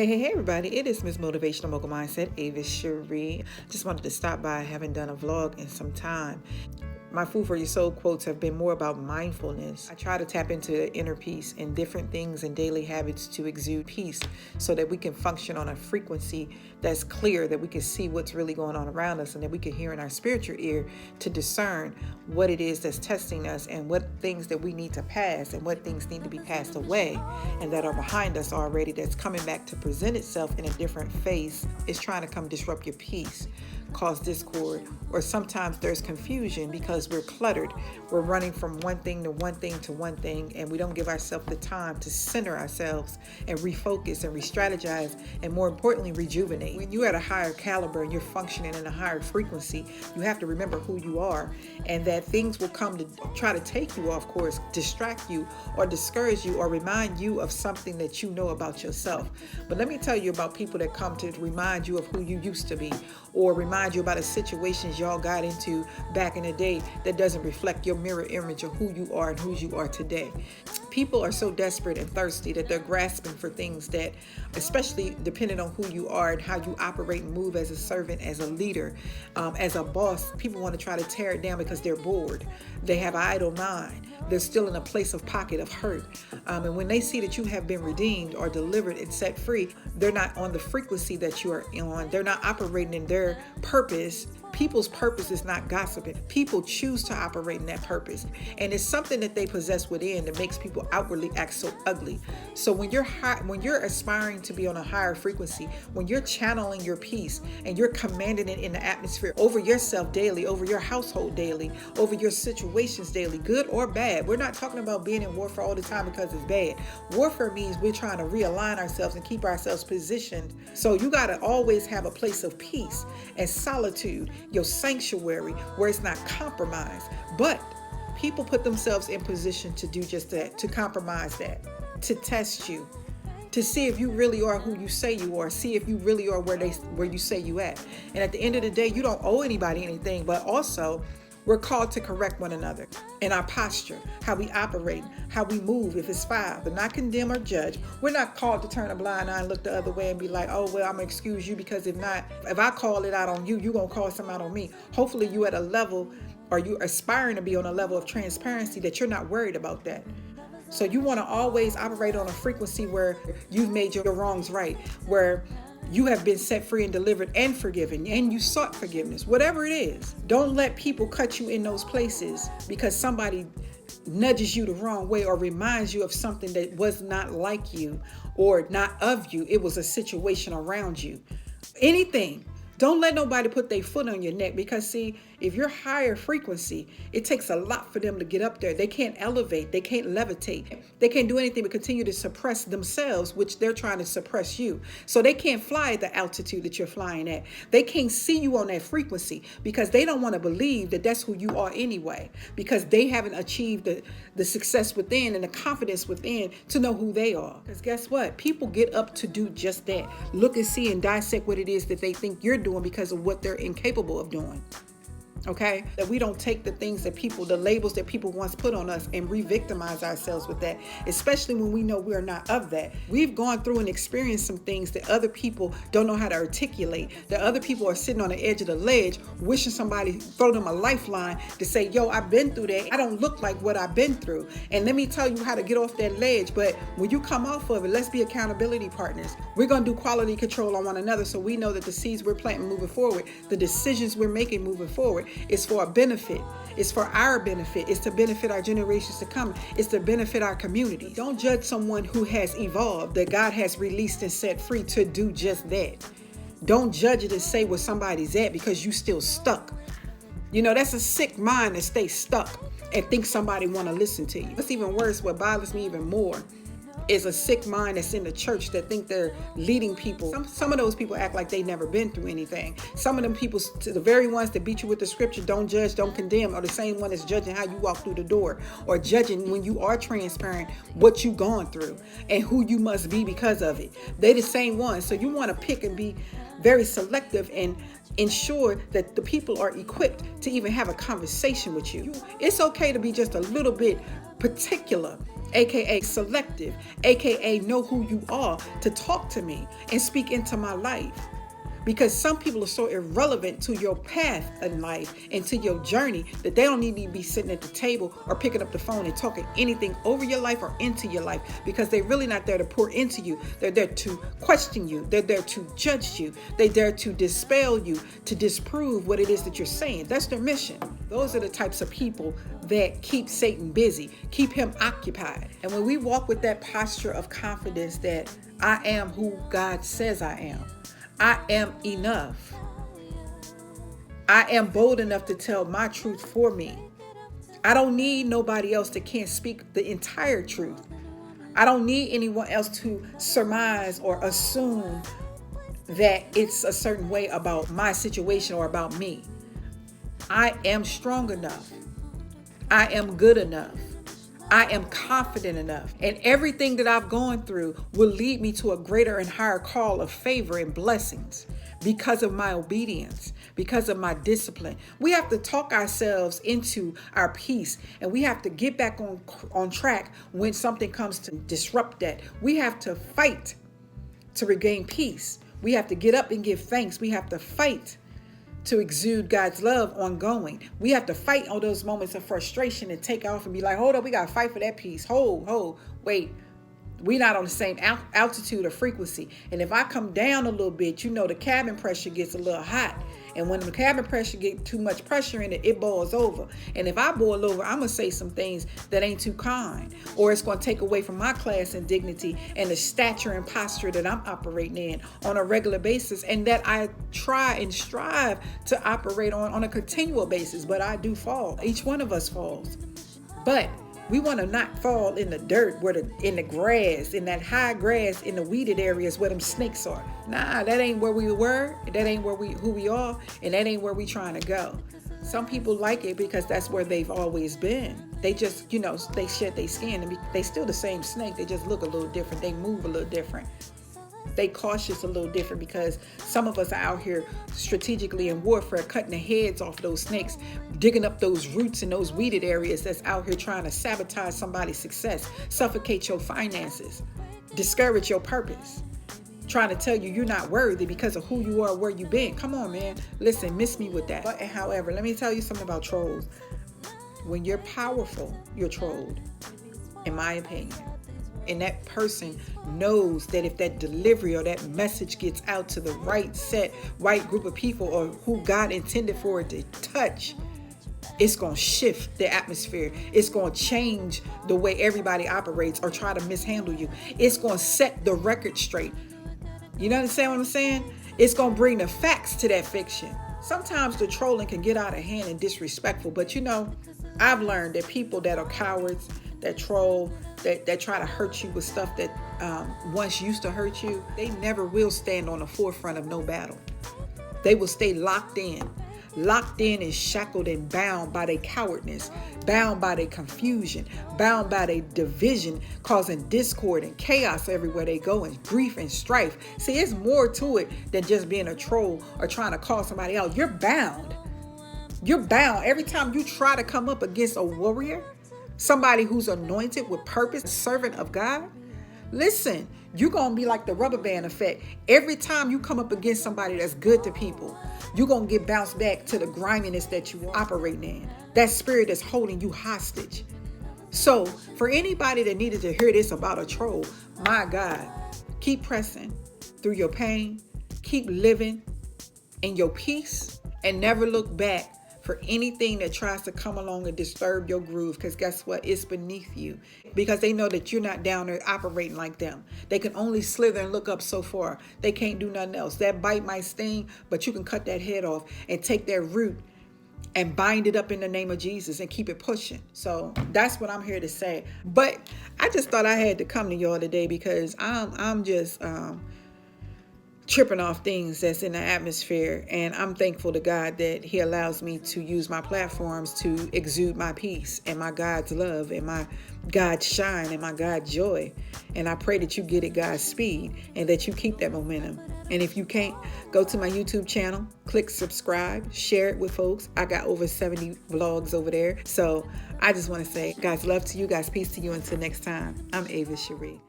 Hey, everybody. It is Miss Motivational Mogul Mindset, Avis Cherie. Just wanted to stop by. I haven't done a vlog in some time. My Food for Your Soul quotes have been more about mindfulness. I try to tap into inner peace and different things and daily habits to exude peace so that we can function on a frequency that's clear, that we can see what's really going on around us, and that we can hear in our spiritual ear to discern what it is that's testing us and what things that we need to pass and what things need to be passed away and that are behind us already that's coming back to present itself in a different face is trying to come disrupt your peace, cause discord, or sometimes there's confusion because we're cluttered. We're running from one thing to one thing to one thing, and we don't give ourselves the time to center ourselves and refocus and re-strategize, and more importantly, rejuvenate. When you're at a higher caliber and you're functioning in a higher frequency, you have to remember who you are, and that things will come to try to take you off course, distract you, or discourage you, or remind you of something that you know about yourself. But let me tell you about people that come to remind you of who you used to be, or remind you about the situations y'all got into back in the day that doesn't reflect your mirror image of who you are and whose you are today. People are so desperate and thirsty that they're grasping for things that, especially depending on who you are and how you operate and move as a servant, as a leader, as a boss, people want to try to tear it down because they're bored. They have an idle mind. They're still in a place of pocket of hurt. And when they see that you have been redeemed or delivered and set free, they're not on the frequency that you are on. They're not operating in their purpose. People's purpose is not gossiping. People choose to operate in that purpose. And it's something that they possess within that makes people outwardly act so ugly. So when you're aspiring to be on a higher frequency, when you're channeling your peace and you're commanding it in the atmosphere over yourself daily, over your household daily, over your situations daily, good or bad. We're not talking about being in warfare all the time because it's bad. Warfare means we're trying to realign ourselves and keep ourselves positioned. So you got to always have a place of peace and solitude, your sanctuary, where it's not compromised. But people put themselves in position to do just that, to compromise that, to test you, to see if you really are who you say you are, see if you really are where you say you at. And at the end of the day, you don't owe anybody anything, but also we're called to correct one another in our posture, how we operate, how we move, if it's foul, but not condemn or judge. We're not called to turn a blind eye and look the other way and be like, oh, well, I'm going to excuse you because if I call it out on you, you're going to call something out on me. Hopefully you at a level, or you're aspiring to be on a level of transparency that you're not worried about that. So you want to always operate on a frequency where you've made your wrongs right, where you have been set free and delivered and forgiven, and you sought forgiveness, whatever it is. Don't let people cut you in those places because somebody nudges you the wrong way or reminds you of something that was not like you or not of you. It was a situation around you. Anything. Don't let nobody put their foot on your neck because, see, if you're higher frequency, it takes a lot for them to get up there. They can't elevate. They can't levitate. They can't do anything but continue to suppress themselves, which they're trying to suppress you. So they can't fly at the altitude that you're flying at. They can't see you on that frequency because they don't want to believe that that's who you are anyway, because they haven't achieved the success within and the confidence within to know who they are. Because guess what? People get up to do just that. Look and see and dissect what it is that they think you're doing because of what they're incapable of doing. Okay, that we don't take the things that the labels that people once put on us and re-victimize ourselves with that, especially when we know we're not of that. We've gone through and experienced some things that other people don't know how to articulate, that other people are sitting on the edge of the ledge wishing somebody throw them a lifeline to say, yo, I've been through that. I don't look like what I've been through. And let me tell you how to get off that ledge. But when you come off of it, let's be accountability partners. We're going to do quality control on one another so we know that the seeds we're planting moving forward, the decisions we're making moving forward, it's for a benefit. It's for our benefit. It's to benefit our generations to come. It's to benefit our community. Don't judge someone who has evolved, that God has released and set free to do just that. Don't judge it and say where somebody's at because you still stuck. You know, that's a sick mind to stay stuck and think somebody want to listen to you. What's even worse, what bothers me even more, is a sick mind that's in the church that think they're leading people. Some of those people act like they never been through anything. Some of them people, to the very ones that beat you with the scripture, don't judge, don't condemn, are the same one that's judging how you walk through the door, or judging when you are transparent what you've gone through and who you must be because of it. They the same ones. So you want to pick and be very selective and ensure that the people are equipped to even have a conversation with you. It's okay to be just a little bit particular, aka selective, aka know who you are, to talk to me and speak into my life. Because some people are so irrelevant to your path in life and to your journey that they don't need to be sitting at the table or picking up the phone and talking anything over your life or into your life, because they're really not there to pour into you. They're there to question you. They're there to judge you. They're there to dispel you, to disprove what it is that you're saying. That's their mission. Those are the types of people that keep Satan busy, keep him occupied. And when we walk with that posture of confidence that I am who God says I am, I am enough. I am bold enough to tell my truth for me. I don't need nobody else that can't speak the entire truth. I don't need anyone else to surmise or assume that it's a certain way about my situation or about me. I am strong enough. I am good enough. I am confident enough, and everything that I've gone through will lead me to a greater and higher call of favor and blessings because of my obedience, because of my discipline. We have to talk ourselves into our peace, and we have to get back on track when something comes to disrupt that. We have to fight to regain peace. We have to get up and give thanks. We have to fight to exude God's love ongoing. We have to fight all those moments of frustration and take off and be like, hold up, we got to fight for that peace. Wait. We're not on the same altitude or frequency. And if I come down a little bit, the cabin pressure gets a little hot. And when the cabin pressure get too much pressure in it, it boils over. And if I boil over, I'm going to say some things that ain't too kind. Or it's going to take away from my class and dignity and the stature and posture that I'm operating in on a regular basis, and that I try and strive to operate on a continual basis. But I do fall. Each one of us falls. But we want to not fall in the dirt, in the grass, in that high grass, in the weeded areas where them snakes are. Nah, that ain't where we were. That ain't who we are, and that ain't where we trying to go. Some people like it because that's where they've always been. They just, they shed their skin, and they still the same snake. They just look a little different. They move a little different. They cautious a little different, because some of us are out here strategically in warfare, cutting the heads off those snakes, digging up those roots in those weeded areas that's out here trying to sabotage somebody's success, suffocate your finances, discourage your purpose, trying to tell you you're not worthy because of who you are, where you've been. Come on, man. Listen, miss me with that. But however, let me tell you something about trolls. When you're powerful, you're trolled, in my opinion. And that person knows that if that delivery or that message gets out to the right group of people, or who God intended for it to touch, it's going to shift the atmosphere. It's going to change the way everybody operates or try to mishandle you. It's going to set the record straight. You understand what I'm saying? It's going to bring the facts to that fiction. Sometimes the trolling can get out of hand and disrespectful, but I've learned that people that are cowards, that troll, that try to hurt you with stuff that once used to hurt you, they never will stand on the forefront of no battle. They will stay locked in and shackled and bound by their cowardness, bound by their confusion, bound by their division, causing discord and chaos everywhere they go, and grief and strife. See, it's more to it than just being a troll or trying to call somebody out. You're bound. You're bound. Every time you try to come up against a warrior, somebody who's anointed with purpose, a servant of God, listen, you're going to be like the rubber band effect. Every time you come up against somebody that's good to people, you're going to get bounced back to the griminess that you are operating in. That spirit that's holding you hostage. So for anybody that needed to hear this about a troll, my God, keep pressing through your pain. Keep living in your peace, and never look back for anything that tries to come along and disturb your groove, because guess what? It's beneath you, because they know that you're not down there operating like them. They can only slither and look up so far. They can't do nothing else. That bite might sting, but you can cut that head off and take that root and bind it up in the name of Jesus and keep it pushing. So that's what I'm here to say. But I just thought I had to come to y'all today because I'm just tripping off things that's in the atmosphere. And I'm thankful to God that He allows me to use my platforms to exude my peace and my God's love and my God's shine and my God's joy. And I pray that you get it God's speed and that you keep that momentum. And if you can't, go to my YouTube channel, click subscribe, share it with folks. I got over 70 vlogs over there. So I just want to say God's love to you, God's peace to you. Until next time, I'm Avis Cherie.